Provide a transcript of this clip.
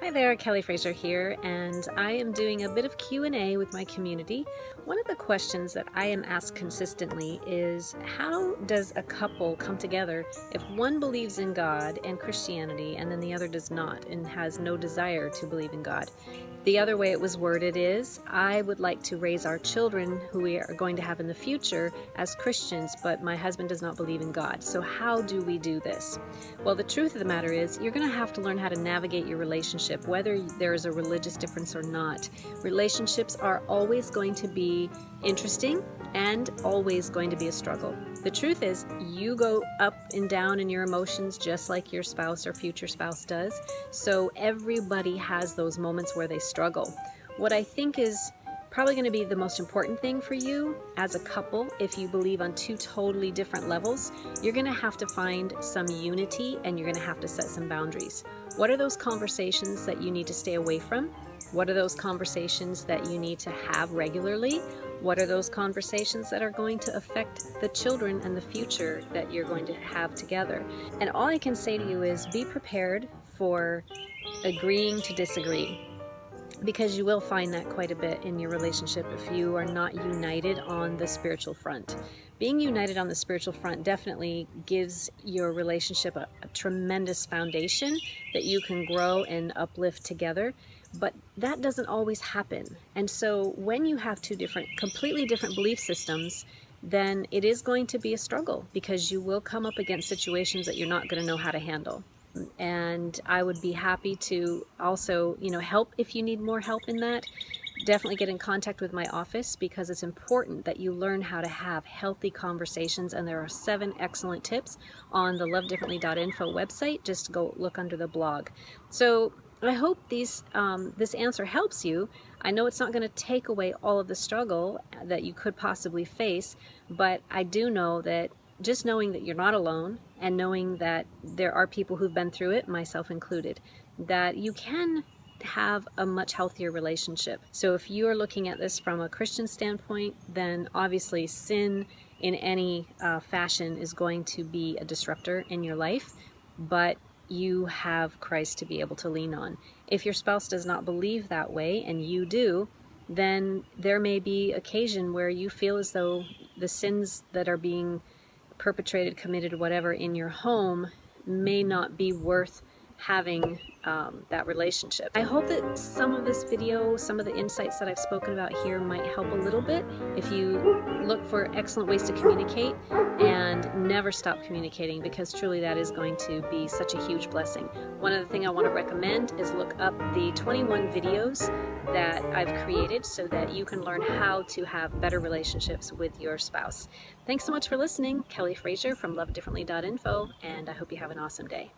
Hi there, Kelly Fraser here, and I am doing a bit of Q&A with my community. One of the questions that I am asked consistently is, how does a couple come together if one believes in God and Christianity and then the other does not and has no desire to believe in God? The other way it was worded is, I would like to raise our children who we are going to have in the future as Christians, but my husband does not believe in God. So how do we do this? Well, the truth of the matter is, you're going to have to learn how to navigate your relationship, whether there is a religious difference or not. Relationships are always going to be interesting and always going to be a struggle. The truth is, you go up and down in your emotions just like your spouse or future spouse does. So everybody has those moments where they struggle. What I think is probably going to be the most important thing for you as a couple, if you believe on two totally different levels, you're going to have to find some unity and you're going to have to set some boundaries. What are those conversations that you need to stay away from? What are those conversations that you need to have regularly? What are those conversations that are going to affect the children and the future that you're going to have together? And all I can say to you is be prepared for agreeing to disagree, because you will find that quite a bit in your relationship if you are not united on the spiritual front. Being united on the spiritual front definitely gives your relationship a tremendous foundation that you can grow and uplift together, but that doesn't always happen. And so when you have two completely different belief systems, then it is going to be a struggle, because you will come up against situations that you're not going to know how to handle. And I would be happy to also, help if you need more help in that. Definitely get in contact with my office, because it's important that you learn how to have healthy conversations, and there are 7 excellent tips on the lovedifferently.info website. Just go look under the blog. So I hope this answer helps you. I know it's not going to take away all of the struggle that you could possibly face, but I do know that just knowing that you're not alone, and knowing that there are people who've been through it, myself included, that you can have a much healthier relationship. So if you're looking at this from a Christian standpoint, then obviously sin in any fashion is going to be a disruptor in your life, but you have Christ to be able to lean on. If your spouse does not believe that way and you do, then there may be occasion where you feel as though the sins that are being perpetrated, committed, whatever in your home may not be worth having that relationship. I hope that some of this video, some of the insights that I've spoken about here might help a little bit. If you look for excellent ways to communicate, and never stop communicating, because truly that is going to be such a huge blessing. One other thing I want to recommend is look up the 21 videos that I've created so that you can learn how to have better relationships with your spouse. Thanks so much for listening. Kelly Fraser from lovedifferently.info, and I hope you have an awesome day.